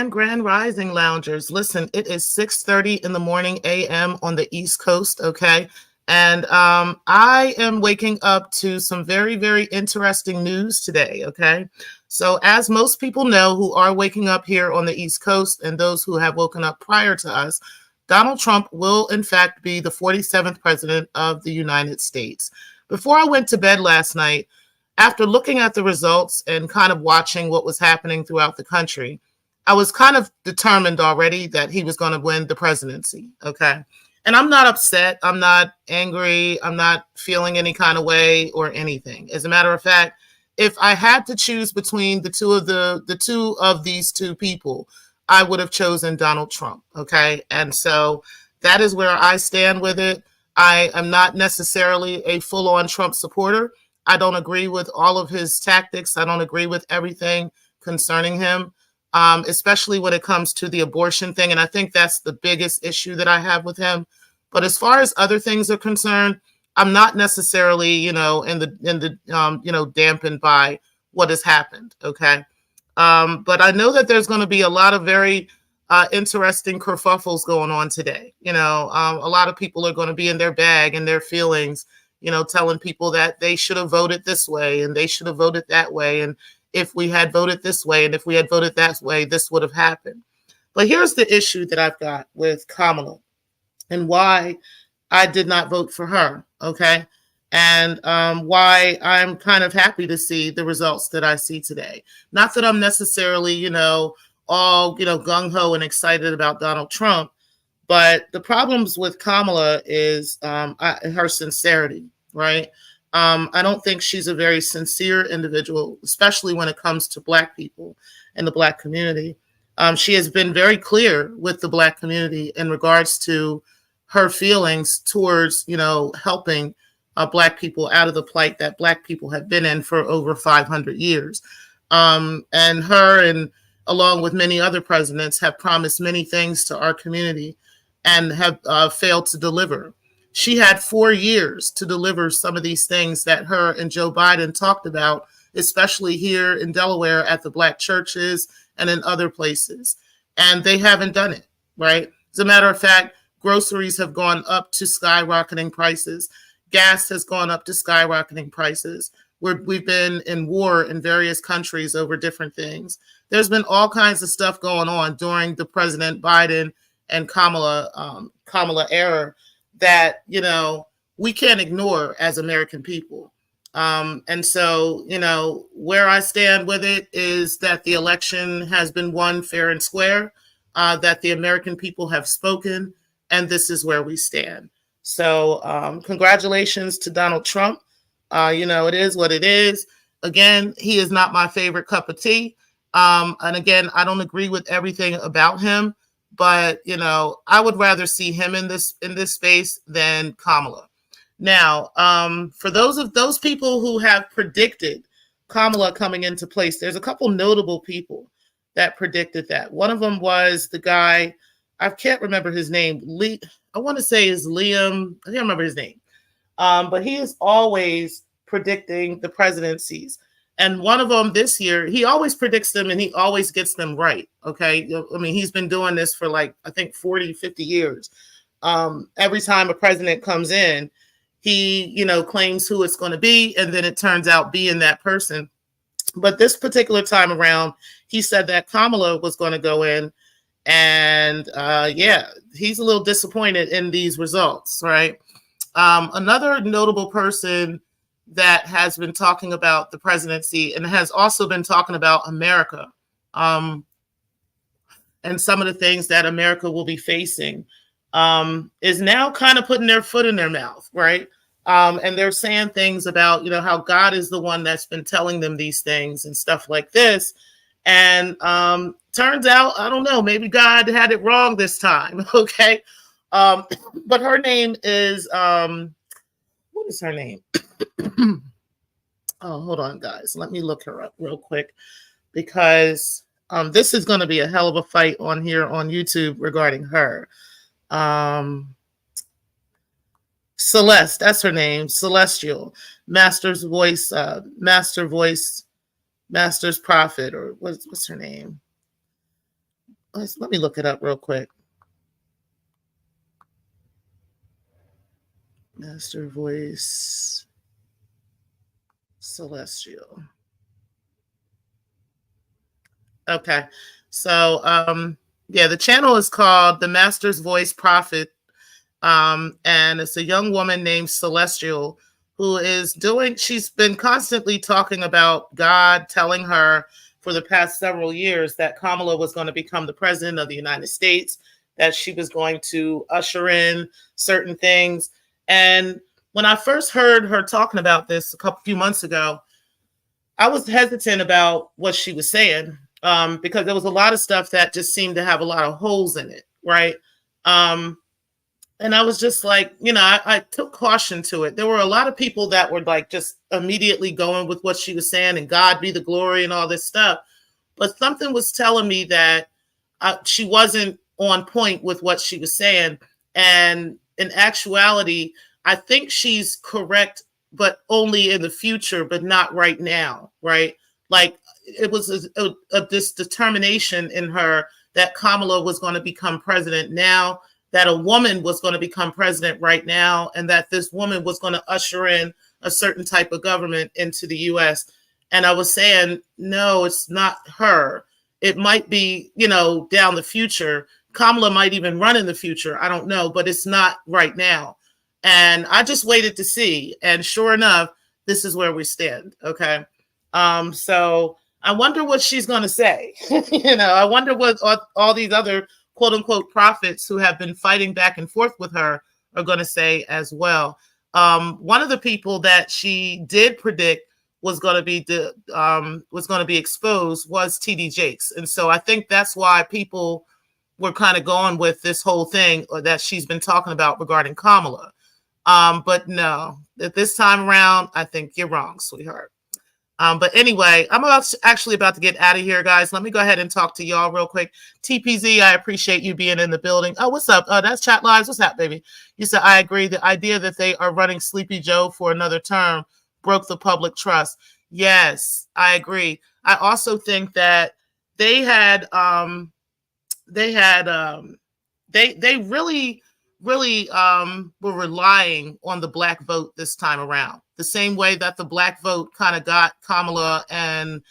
Grand rising loungers. Listen, it is 6:30 in the morning AM on the East Coast, okay? And I am waking up to some very, very interesting news today, okay? So as most people know who are waking up here on the East Coast and those who have woken up prior to us, Donald Trump will in fact be the 47th president of the United States. Before I went to bed last night, after looking at the results and kind of watching what was happening throughout the country, I was kind of determined already that he was going to win the presidency. Okay. And I'm not upset. I'm not angry. I'm not feeling any kind of way or anything. As a matter of fact, if I had to choose between the two of these two people, I would have chosen Donald Trump. Okay. And so that is where I stand with it. I am not necessarily a full-on Trump supporter. I don't agree with all of his tactics. I don't agree with everything concerning him, especially when it comes to the abortion thing. And I think that's the biggest issue that I have with him. But as far as other things are concerned, I'm not necessarily, dampened by what has happened. Okay. But I know that there's going to be a lot of very interesting kerfuffles going on today. A lot of people are going to be in their bag and their feelings, telling people that they should have voted this way and they should have voted that way. And if we had voted this way and if we had voted that way, this would have happened. But here's the issue that I've got with Kamala and why I did not vote for her. Okay. And why I'm kind of happy to see the results that I see today. Not that I'm necessarily, all, gung ho and excited about Donald Trump. But the problems with Kamala is her sincerity, right? I don't think she's a very sincere individual, especially when it comes to Black people and the Black community. She has been very clear with the Black community in regards to her feelings towards, helping Black people out of the plight that Black people have been in for over 500 years. And her and along with many other presidents have promised many things to our community and have failed to deliver. She had 4 years to deliver some of these things that her and Joe Biden talked about, especially here in Delaware at the Black churches and in other places. And they haven't done it, right? As a matter of fact, groceries have gone up to skyrocketing prices. Gas has gone up to skyrocketing prices. We've been in war in various countries over different things. There's been all kinds of stuff going on during the President Biden and Kamala era that, we can't ignore as American people. And so, where I stand with it is that the election has been won fair and square, that the American people have spoken, and this is where we stand. So congratulations to Donald Trump. It is what it is. Again, he is not my favorite cup of tea. And again, I don't agree with everything about him. But, I would rather see him in this space than Kamala. Now, for those people who have predicted Kamala coming into place, there's a couple notable people that predicted that. One of them was the guy, I can't remember his name. I want to say is Liam. I can't remember his name. But he has always predicting the presidencies. And one of them this year, he always predicts them and he always gets them right. Okay. I mean, he's been doing this for like, I think 40, 50 years. Every time a president comes in, he, claims who it's going to be. And then it turns out being that person. But this particular time around, he said that Kamala was going to go in. And he's a little disappointed in these results, right? Another notable person that has been talking about the presidency and has also been talking about America and some of the things that America will be facing is now kind of putting their foot in their mouth, right? And they're saying things about, how God is the one that's been telling them these things and stuff like this. And turns out, I don't know, maybe God had it wrong this time. Okay. But her name is, what is her name? Oh, hold on, guys. Let me look her up real quick because this is going to be a hell of a fight on here on YouTube regarding her. Celeste, that's her name. Celestial, Master's Voice, Master's Prophet, or what's her name? Let me look it up real quick. Master Voice Celestial. Okay. So the channel is called The Master's Voice Prophet. And it's a young woman named Celestial who she's been constantly talking about God telling her for the past several years that Kamala was going to become the president of the United States, that she was going to usher in certain things. And when I first heard her talking about this few months ago, I was hesitant about what she was saying because there was a lot of stuff that just seemed to have a lot of holes in it, right? And I was just like, I took caution to it. There were a lot of people that were like just immediately going with what she was saying and God be the glory and all this stuff. But something was telling me that she wasn't on point with what she was saying. And in actuality, I think she's correct, but only in the future, but not right now, right? Like it was this determination in her that Kamala was going to become president now, that a woman was going to become president right now, and that this woman was going to usher in a certain type of government into the U.S. And I was saying, no, it's not her. It might be, down the future. Kamala might even run in the future. I don't know, but it's not right now. And I just waited to see. And sure enough, this is where we stand. Okay. So I wonder what she's going to say. I wonder what all these other quote unquote prophets who have been fighting back and forth with her are going to say as well. One of the people that she did predict was going to be exposed was TD Jakes. And so I think that's why people were kind of going with this whole thing that she's been talking about regarding Kamala. But no, at this time around, I think you're wrong, sweetheart. But anyway, I'm actually about to get out of here, guys. Let me go ahead and talk to y'all real quick. TPZ, I appreciate you being in the building. Oh, what's up? That's Chat Lives. What's that, baby? You said, I agree. The idea that they are running Sleepy Joe for another term broke the public trust. Yes, I agree. I also think that they really were relying on the black vote this time around, the same way that the black vote kind of got Kamala and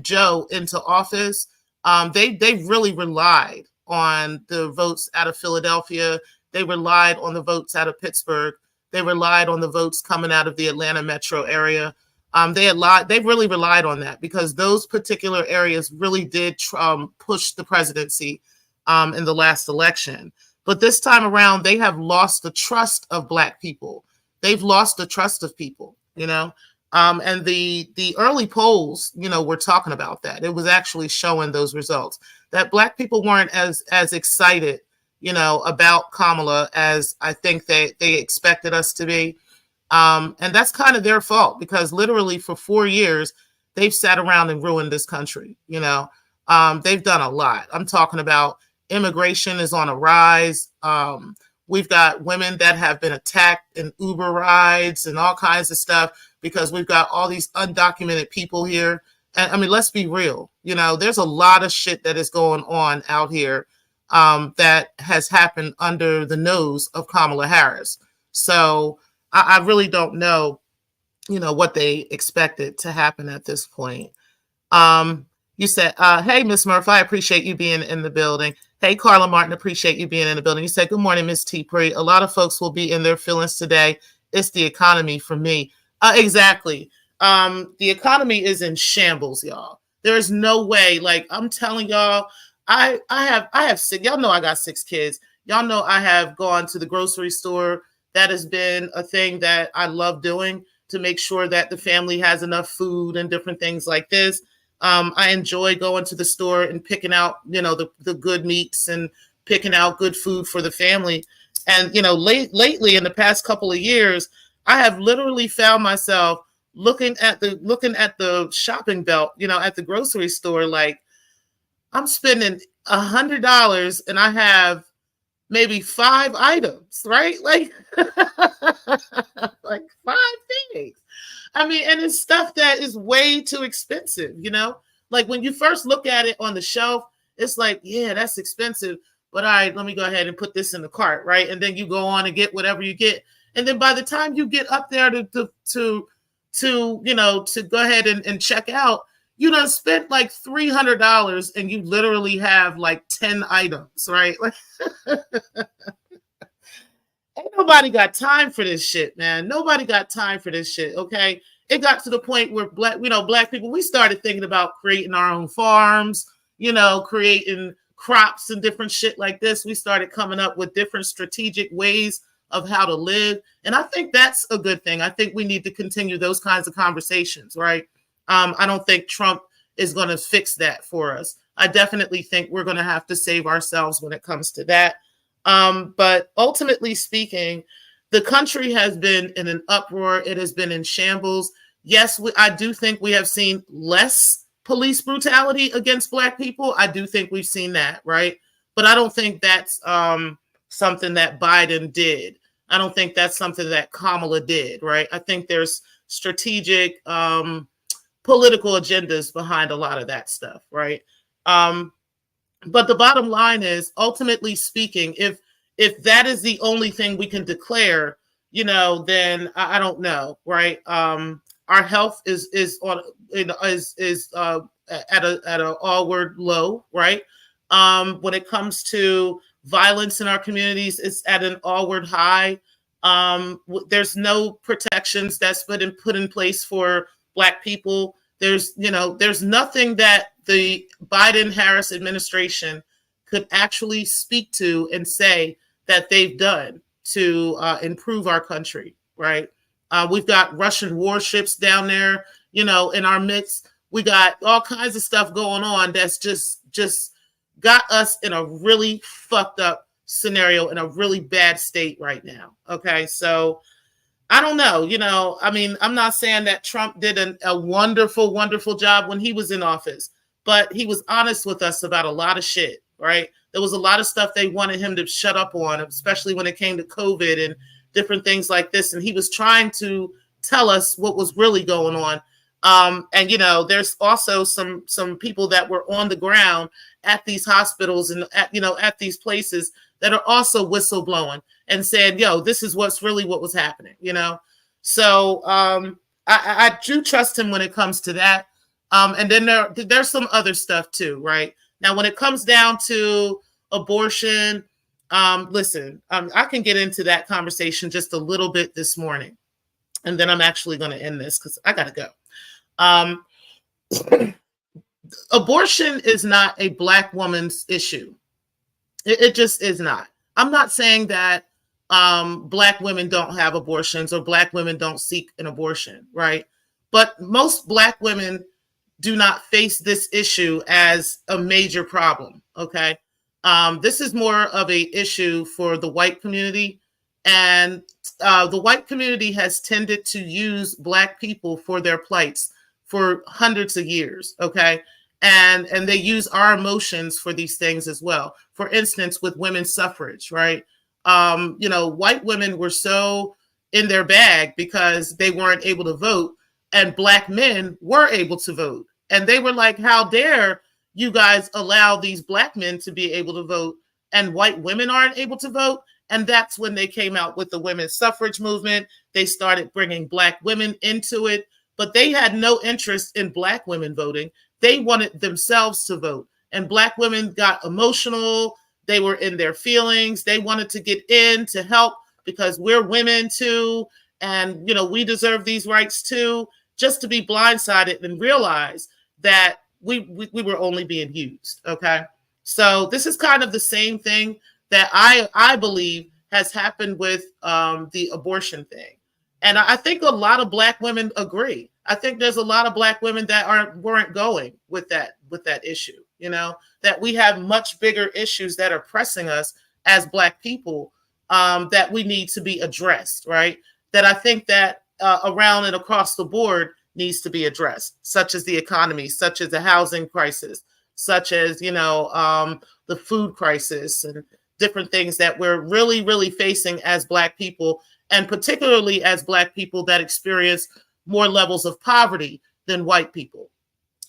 Joe into office. They really relied on the votes out of Philadelphia. They relied on the votes out of Pittsburgh. They relied on the votes coming out of the Atlanta metro area. They really relied on that because those particular areas really did push the presidency in the last election. But this time around, they have lost the trust of black people. They've lost the trust of people, and the early polls, were talking about that. It was actually showing those results that black people weren't as excited, about Kamala as I think they expected us to be. And that's kind of their fault because literally for 4 years, they've sat around and ruined this country. They've done a lot. I'm talking about immigration is on a rise. We've got women that have been attacked in Uber rides and all kinds of stuff because we've got all these undocumented people here. And I mean, let's be real. You know, there's a lot of shit that is going on out here that has happened under the nose of Kamala Harris. So I really don't know, you know, what they expected to happen at this point. You said, hey, Miss Murphy, I appreciate you being in the building. Hey, Carla Martin, appreciate you being in the building. You said, good morning, Miss T. Pre. A lot of folks will be in their feelings today. It's the economy for me. Exactly. The economy is in shambles, y'all. There's no way. Like, I'm telling y'all, I have six, y'all know I got 6 kids. Y'all know I have gone to the grocery store. That has been a thing that I love doing to make sure that the family has enough food and different things like this. I enjoy going to the store and picking out, you know, the good meats and picking out good food for the family. And, you know, lately in the past couple of years, I have literally found myself looking at the shopping belt, you know, at the grocery store, like I'm spending $100 and I have maybe 5 items, right? Like, like 5 things. I mean, and it's stuff that is way too expensive, you know? Like when you first look at it on the shelf, it's like, yeah, that's expensive. But all right, let me go ahead and put this in the cart, right? And then you go on and get whatever you get. And then by the time you get up there to you know, to go ahead and check out, you done spent like $300 and you literally have like 10 items, right? Like, ain't nobody got time for this shit, man. Nobody got time for this shit, okay? It got to the point where black people, we started thinking about creating our own farms, you know, creating crops and different shit like this. We started coming up with different strategic ways of how to live. And I think that's a good thing. I think we need to continue those kinds of conversations, right? I don't think Trump is going to fix that for us. I definitely think we're going to have to save ourselves when it comes to that. But ultimately speaking, the country has been in an uproar. It has been in shambles. Yes, I do think we have seen less police brutality against Black people. I do think we've seen that, right? But I don't think that's something that Biden did. I don't think that's something that Kamala did, right? I think there's strategic political agendas behind a lot of that stuff, right? But the bottom line is, ultimately speaking, if that is the only thing we can declare, you know, then I don't know, right? Our health is at an all-word low, right? When it comes to violence in our communities, it's at an all-word high. There's no protections that's put in place for Black people. There's nothing that the Biden-Harris administration could actually speak to and say that they've done to improve our country, right? We've got Russian warships down there, you know, in our midst. We got all kinds of stuff going on that's just got us in a really fucked up scenario, in a really bad state right now. Okay, so I don't know, you know, I mean, I'm not saying that Trump did a wonderful, wonderful job when he was in office, but he was honest with us about a lot of shit, right? There was a lot of stuff they wanted him to shut up on, especially when it came to COVID and different things like this. And he was trying to tell us what was really going on. And, you know, there's also some people that were on the ground at these hospitals and at these places that are also whistleblowing and said, yo, this is what was happening, you know? So I do trust him when it comes to that. And then there's some other stuff too, right? Now, when it comes down to abortion, listen, I can get into that conversation just a little bit this morning. And then I'm actually going to end this because I got to go. Abortion is not a Black woman's issue. It just is not. I'm not saying that Black women don't have abortions or Black women don't seek an abortion, right? But most Black women do not face this issue as a major problem, okay? This is more of a issue for the white community. And the white community has tended to use Black people for their plights for hundreds of years, okay? And they use our emotions for these things as well. For instance, with women's suffrage, right? White women were so in their bag because they weren't able to vote, and black men were able to vote. And they were like, how dare you guys allow these black men to be able to vote and white women aren't able to vote? And that's when they came out with the women's suffrage movement. They started bringing black women into it, but they had no interest in black women voting. They wanted themselves to vote. And black women got emotional. They were in their feelings. They wanted to get in to help because we're women too. And, you know, we deserve these rights too, just to be blindsided and realize that we were only being used. Okay. So this is kind of the same thing that I believe has happened with the abortion thing. And I think a lot of black women agree. I think there's a lot of black women that weren't going with that issue, you know, that we have much bigger issues that are pressing us as black people that we need to be addressed, right? That I think that around and across the board needs to be addressed, such as the economy, such as the housing crisis, such as, you know, the food crisis and different things that we're really, really facing as black people, and particularly as black people that experience more levels of poverty than white people.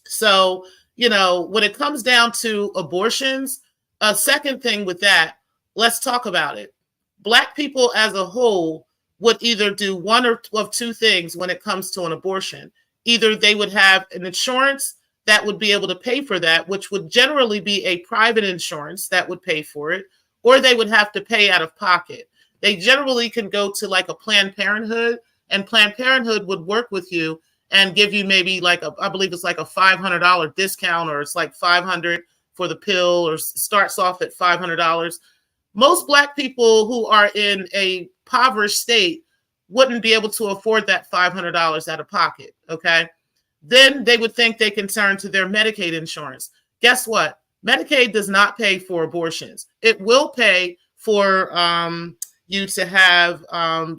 So, you know, when it comes down to abortions, a second thing with that, let's talk about it. Black people as a whole would either do one of two things when it comes to an abortion. Either they would have an insurance that would be able to pay for that, which would generally be a private insurance that would pay for it, or they would have to pay out of pocket. They generally can go to like a Planned Parenthood, and Planned Parenthood would work with you and give you maybe like I believe it's like a $500 discount, or it's like $500 for the pill, or starts off at $500. Most black people who are in a impoverished state wouldn't be able to afford that $500 out of pocket. Okay. Then they would think they can turn to their Medicaid insurance. Guess what? Medicaid does not pay for abortions. It will pay for you to have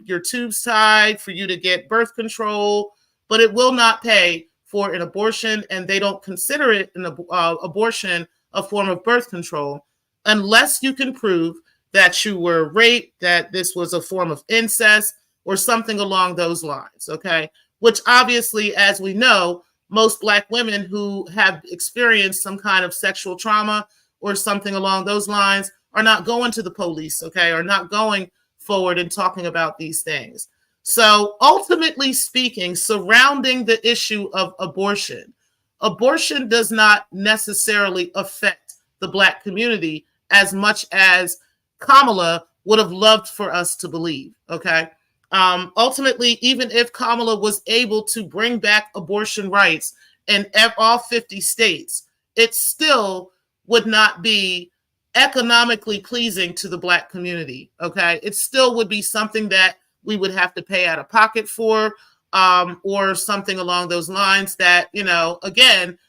your tubes tied, for you to get birth control, but it will not pay for an abortion, and they don't consider it an abortion a form of birth control unless you can prove that you were raped, that this was a form of incest, or something along those lines, okay? Which obviously, as we know, most black women who have experienced some kind of sexual trauma or something along those lines are not going to the police, okay? Are not going forward and talking about these things. So ultimately speaking, surrounding the issue of abortion, abortion does not necessarily affect the black community as much as Kamala would have loved for us to believe, okay? Ultimately, even if Kamala was able to bring back abortion rights in all 50 states, it still would not be economically pleasing to the black community, okay? It still would be something that we would have to pay out of pocket for, or something along those lines that, you know, again,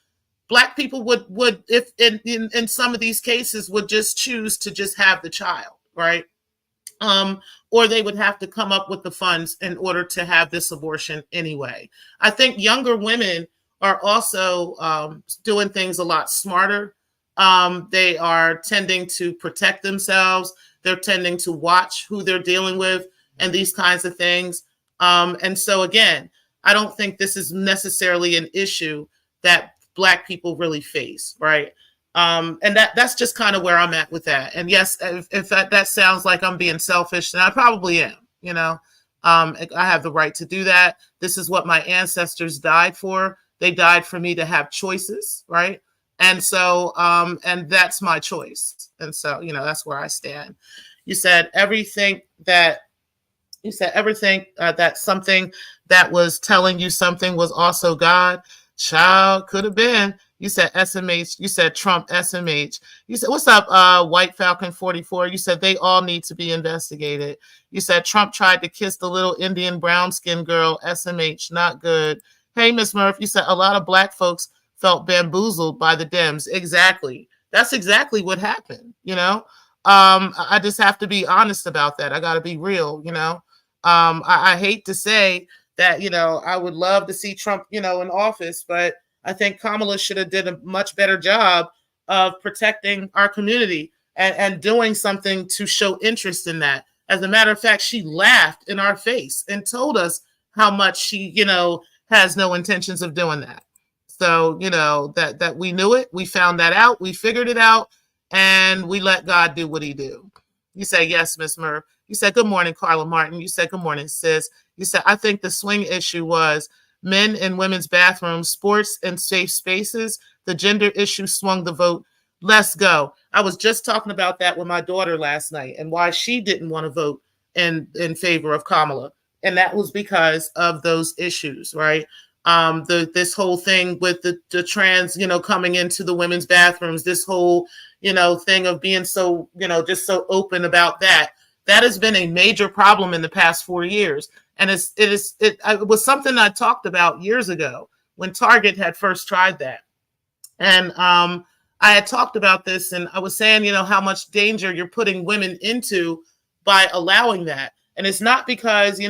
black people would if in some of these cases would just choose to just have the child, right? Or they would have to come up with the funds in order to have this abortion anyway. I think younger women are also doing things a lot smarter. They are tending to protect themselves. They're tending to watch who they're dealing with and these kinds of things. And so again, I don't think this is necessarily an issue that black people really face, right? And that's just kind of where I'm at with that. And yes, if that sounds like I'm being selfish, then I probably am, you know. I have the right to do that. This is what my ancestors died for. They died for me to have choices, right? And so, and that's my choice. And so, you know, that's where I stand. You said everything that something that was telling you something was also God. Child, could have been. You said SMH. You said Trump SMH. You said, what's up, White Falcon 44? You said they all need to be investigated. You said Trump tried to kiss the little Indian brown skin girl. SMH, not good. Hey, Miss Murph, you said a lot of black folks felt bamboozled by the Dems. Exactly. That's exactly what happened, you know? I just have to be honest about that. I got to be real, you know? I hate to say that, you know, I would love to see Trump, you know, in office, but I think Kamala should have did a much better job of protecting our community and doing something to show interest in that. As a matter of fact, she laughed in our face and told us how much she, has no intentions of doing that. So, that we knew it, we found that out, we figured it out, and we let God do what he do. You say, yes, Miss Murph. You said, good morning, Carla Martin. You said, good morning, sis. You said, I think the swing issue was men and women's bathrooms, sports and safe spaces. The gender issue swung the vote. Let's go. I was just talking about that with my daughter last night and why she didn't want to vote in favor of Kamala. And that was because of those issues, right? This whole thing with the trans, coming into the women's bathrooms, this whole, thing of being so, just so open about that. That has been a major problem in the past 4 years. And it was something I talked about years ago when Target had first tried that. And I had talked about this and I was saying, how much danger you're putting women into by allowing that. And it's not because,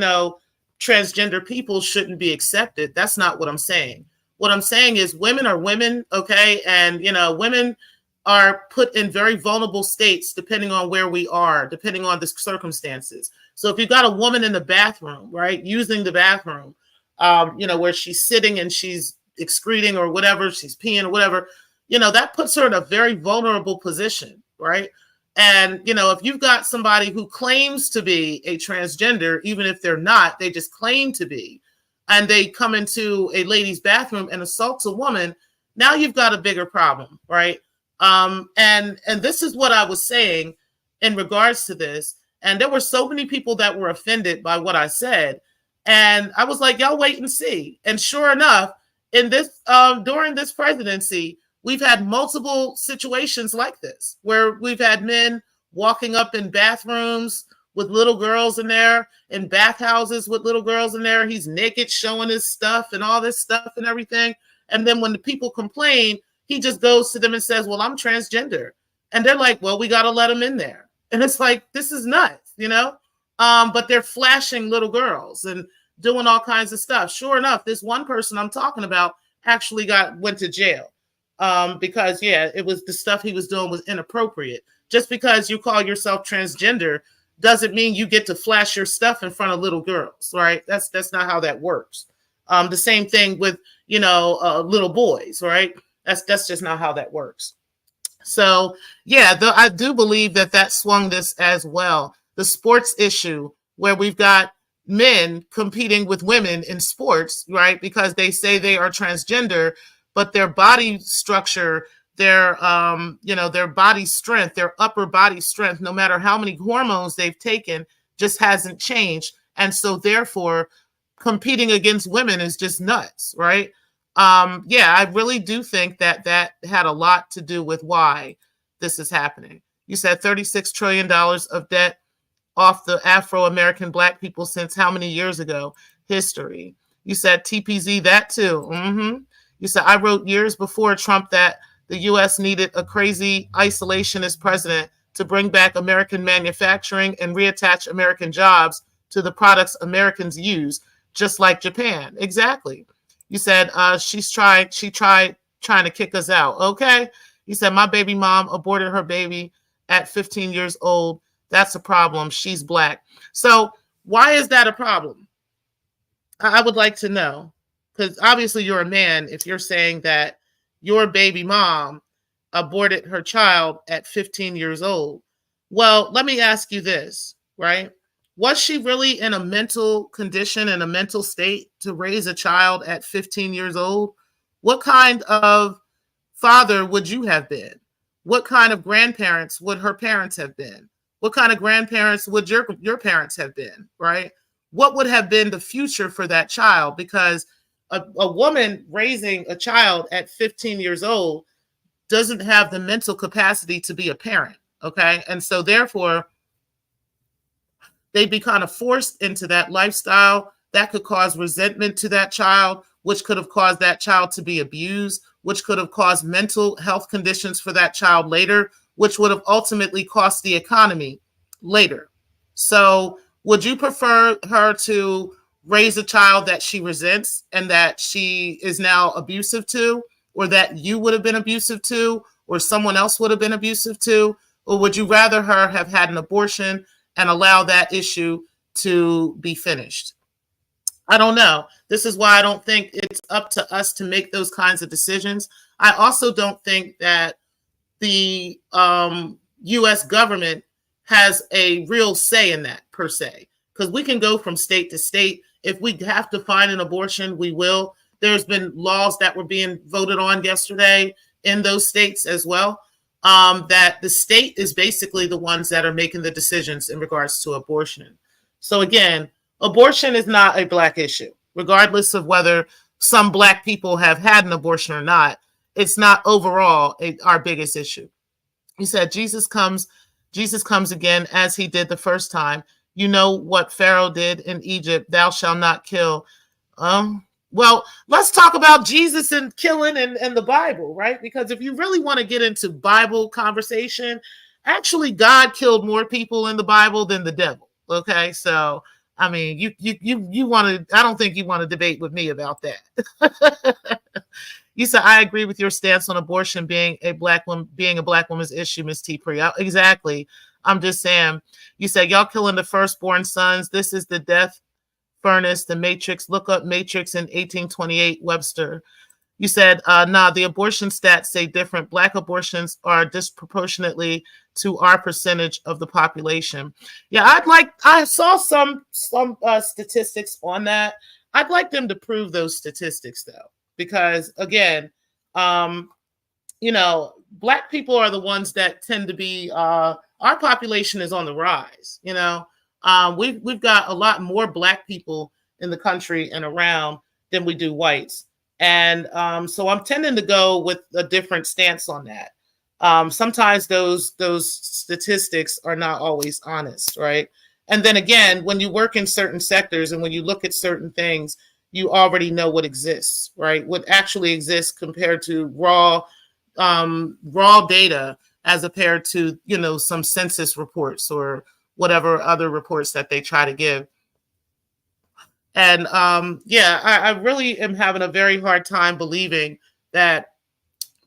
transgender people shouldn't be accepted. That's not what I'm saying. What I'm saying is women are women, okay? And, women are put in very vulnerable states depending on where we are, depending on the circumstances. So if you've got a woman in the bathroom, right, using the bathroom, where she's sitting and she's excreting or whatever, she's peeing or whatever, that puts her in a very vulnerable position, right? And, if you've got somebody who claims to be a transgender, even if they're not, they just claim to be, and they come into a lady's bathroom and assaults a woman, now you've got a bigger problem, right? And this is what I was saying in regards to this. And there were so many people that were offended by what I said. And I was like, y'all wait and see. And sure enough, in this during this presidency, we've had multiple situations like this where we've had men walking up in bathrooms with little girls in there, in bathhouses with little girls in there. He's naked, showing his stuff and all this stuff and everything. And then when the people complain, he just goes to them and says, well, I'm transgender. And they're like, well, we got to let him in there. And it's like, this is nuts, but they're flashing little girls and doing all kinds of stuff. Sure enough, this one person I'm talking about actually went to jail. Because it was the stuff he was doing was inappropriate. Just because you call yourself transgender doesn't mean you get to flash your stuff in front of little girls, right? That's not how that works. The same thing with, little boys, right? That's just not how that works. So I do believe that swung this as well. The sports issue where we've got men competing with women in sports, right? Because they say they are transgender, but their body structure, their body strength, their upper body strength, no matter how many hormones they've taken, just hasn't changed. And so therefore, competing against women is just nuts, right? I really do think that had a lot to do with why this is happening. You said $36 trillion of debt off the Afro-American Black people since how many years ago? History. You said TPZ, that too. Mm-hmm. You said, I wrote years before Trump that the U.S. needed a crazy isolationist president to bring back American manufacturing and reattach American jobs to the products Americans use, just like Japan. Exactly. You said, she tried trying to kick us out. Okay. You said, my baby mom aborted her baby at 15 years old. That's a problem. She's Black. So why is that a problem? I would like to know. Because obviously you're a man if you're saying that your baby mom aborted her child at 15 years old. Well, let me ask you this, right? Was she really in a mental condition, in a mental state to raise a child at 15 years old? What kind of father would you have been? What kind of grandparents would her parents have been? What kind of grandparents would your parents have been, right? What would have been the future for that child? Because a woman raising a child at 15 years old doesn't have the mental capacity to be a parent, okay? And so therefore, they'd be kind of forced into that lifestyle that could cause resentment to that child, which could have caused that child to be abused, which could have caused mental health conditions for that child later, which would have ultimately cost the economy later. So would you prefer her to raise a child that she resents and that she is now abusive to, or that you would have been abusive to, or someone else would have been abusive to? Or would you rather her have had an abortion and allow that issue to be finished. I don't know. This is why I don't think it's up to us to make those kinds of decisions. I also don't think that the U.S. government has a real say in that per se, because we can go from state to state. If we have to find an abortion, we will. There's been laws that were being voted on yesterday in those states as well, that the state is basically the ones that are making the decisions in regards to abortion. So again, abortion is not a Black issue, regardless of whether some Black people have had an abortion or not. It's not overall our biggest issue. He said, Jesus comes again as he did the first time. You know what Pharaoh did in Egypt, thou shalt not kill. Well, let's talk about Jesus and killing and the Bible, right? Because if you really want to get into Bible conversation, actually God killed more people in the Bible than the devil. Okay, so I mean, you want to, I don't think you want to debate with me about that. You said, I agree with your stance on abortion being a Black woman's issue, Miss T. Pre. Exactly. I'm just saying, you said, y'all killing the firstborn sons. This is the death furnace, the Matrix. Look up Matrix in 1828, Webster. You said, nah, the abortion stats say different. Black abortions are disproportionately to our percentage of the population. Yeah, I saw some statistics on that. I'd like them to prove those statistics though, because again, Black people are the ones that tend to be, our population is on the rise. We've got a lot more Black people in the country and around than we do whites. And so I'm tending to go with a different stance on that. Sometimes those statistics are not always honest, right? And then again, when you work in certain sectors and when you look at certain things, you already know what exists, right? What actually exists compared to raw data as compared to, some census reports or whatever other reports that they try to give. And I really am having a very hard time believing that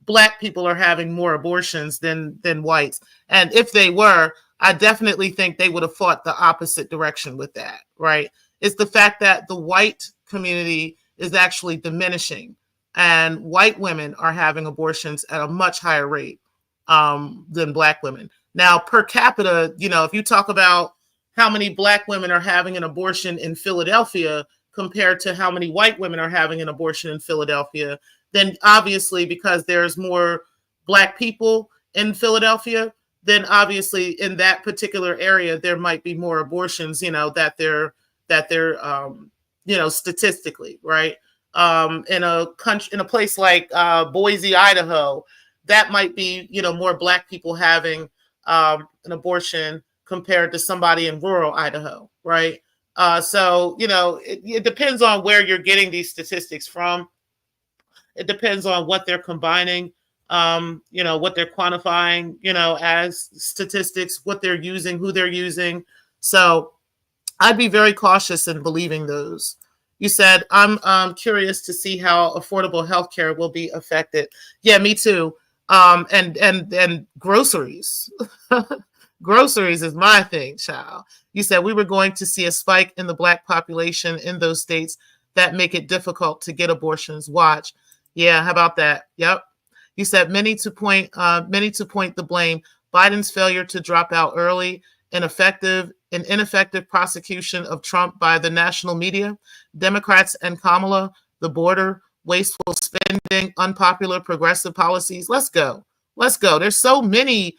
Black people are having more abortions than whites. And if they were, I definitely think they would have fought the opposite direction with that, right? It's the fact that the white community is actually diminishing and white women are having abortions at a much higher rate than Black women. Now, per capita, if you talk about how many Black women are having an abortion in Philadelphia compared to how many white women are having an abortion in Philadelphia, then obviously because there's more Black people in Philadelphia, then obviously in that particular area, there might be more abortions, that they're statistically, right? In a place like Boise, Idaho, that might be, more Black people having an abortion compared to somebody in rural Idaho, right? So, it depends on where you're getting these statistics from. It depends on what they're combining, what they're quantifying, as statistics, what they're using, who they're using. So I'd be very cautious in believing those. You said, I'm curious to see how affordable healthcare will be affected. Yeah, me too. And groceries. Groceries is my thing, child. You said we were going to see a spike in the Black population in those states that make it difficult to get abortions. Watch. Yeah, how about that? Yep. You said many to point the blame. Biden's failure to drop out early, ineffective prosecution of Trump by the national media, Democrats and Kamala, the border, wasteful spending, unpopular progressive policies. Let's go. There's so many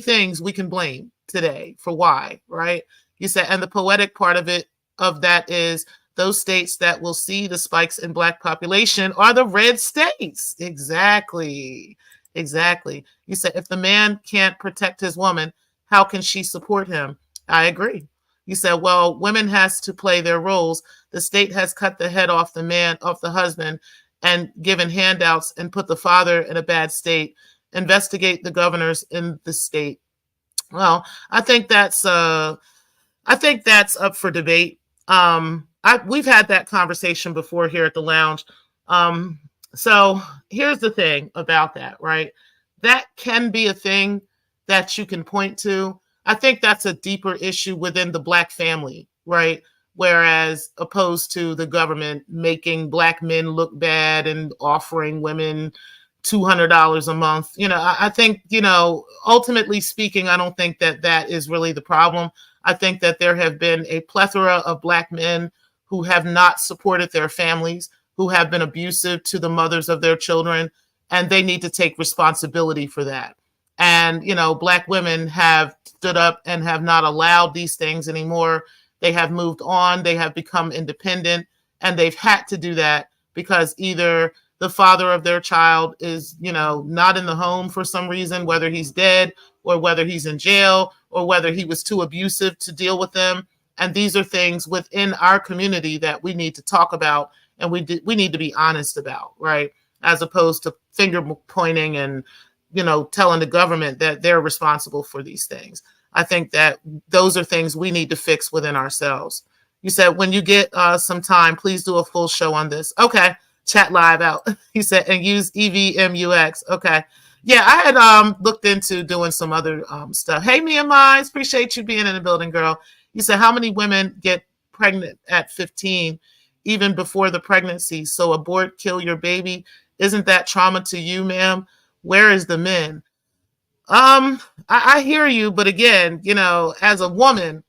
things we can blame today for why, right? You said, and the poetic part of that is those states that will see the spikes in Black population are the red states. Exactly. You said, if the man can't protect his woman, how can she support him? I agree. You said, well, women has to play their roles. The state has cut the head off the husband and given handouts and put the father in a bad state. Investigate the governors in the state. Well, I think that's up for debate. We've had that conversation before here at the lounge. So here's the thing about that, right? That can be a thing that you can point to. I think that's a deeper issue within the Black family, right? Whereas opposed to the government making Black men look bad and offering women $200 a month. I think, ultimately speaking, I don't think that that is really the problem. I think that there have been a plethora of Black men who have not supported their families, who have been abusive to the mothers of their children, and they need to take responsibility for that. And, Black women have stood up and have not allowed these things anymore. They have moved on, they have become independent, and they've had to do that because either the father of their child is, not in the home for some reason, whether he's dead or whether he's in jail or whether he was too abusive to deal with them. And these are things within our community that we need to talk about and we need to be honest about, right? As opposed to finger pointing and, telling the government that they're responsible for these things. I think that those are things we need to fix within ourselves. You said when you get some time, please do a full show on this. Okay. Chat live out. He said, and use EVMUX. Okay. Yeah, I had looked into doing some other stuff. Hey, Mia Mines, appreciate you being in the building, girl. You said, how many women get pregnant at 15, even before the pregnancy? So abort, kill your baby. Isn't that trauma to you, ma'am? Where is the men? I hear you, but again, as a woman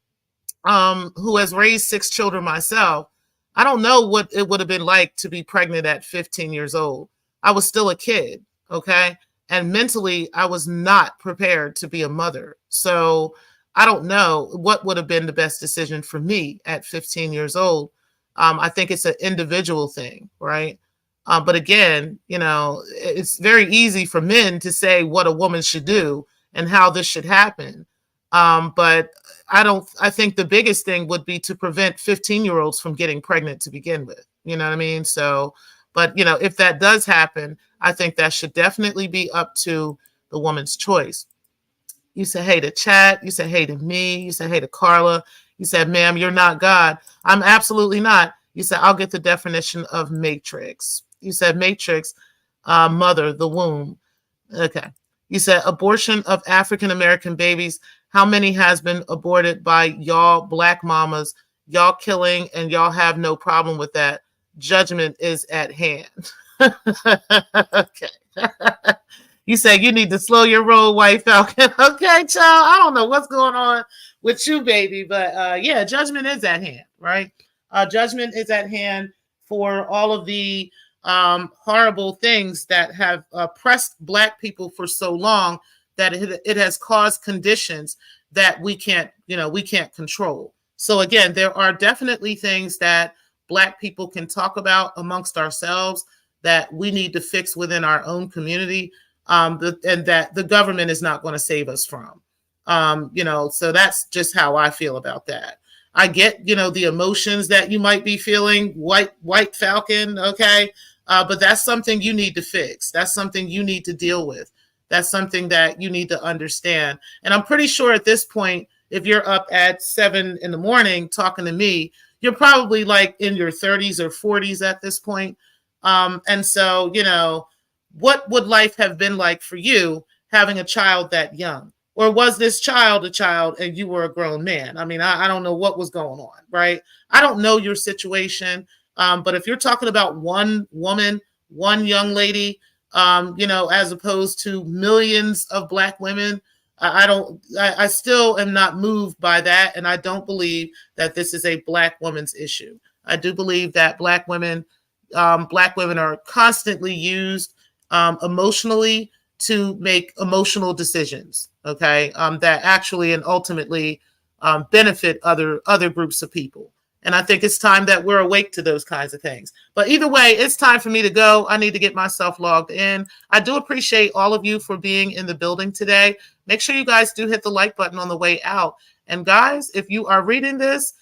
who has raised 6 children myself, I don't know what it would have been like to be pregnant at 15 years old. I was still a kid, okay? And mentally, I was not prepared to be a mother. So I don't know what would have been the best decision for me at 15 years old. I think it's an individual thing, right? But again, it's very easy for men to say what a woman should do and how this should happen. But I think the biggest thing would be to prevent 15-year-olds from getting pregnant to begin with. You know what I mean? So, but if that does happen, I think that should definitely be up to the woman's choice. You said, hey to chat. You said, hey to me. You said, hey to Carla. You said, ma'am, you're not God. I'm absolutely not. You said, I'll get the definition of matrix. You said matrix, mother, the womb. Okay. You said abortion of African-American babies. How many has been aborted by y'all Black mamas? Y'all killing and y'all have no problem with that. Judgment is at hand. Okay. You said you need to slow your roll, White Falcon. Okay, child. I don't know what's going on with you, baby, but yeah, judgment is at hand, right? Judgment is at hand for all of the horrible things that have oppressed Black people for so long that it has caused conditions that we can't control. So again, there are definitely things that Black people can talk about amongst ourselves that we need to fix within our own community, and that the government is not going to save us from. So that's just how I feel about that. I get, the emotions that you might be feeling, White Falcon, okay? But that's something you need to fix. That's something you need to deal with. That's something that you need to understand. And I'm pretty sure at this point, if you're up at 7 a.m. talking to me, you're probably like in your 30s or 40s at this point. And so, what would life have been like for you having a child that young? Or was this child a child and you were a grown man? I mean, I don't know what was going on, right? I don't know your situation. But if you're talking about one woman, one young lady, as opposed to millions of Black women, I still am not moved by that. And I don't believe that this is a Black woman's issue. I do believe that Black women are constantly used emotionally to make emotional decisions, okay, that actually and ultimately benefit other groups of people. And I think it's time that we're awake to those kinds of things. But either way, it's time for me to go. I need to get myself logged in. I do appreciate all of you for being in the building today. Make sure you guys do hit the like button on the way out. And guys, if you are reading this,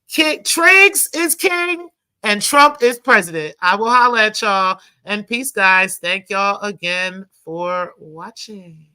Triggs is king and Trump is president. I will holler at y'all. And peace, guys. Thank y'all again for watching.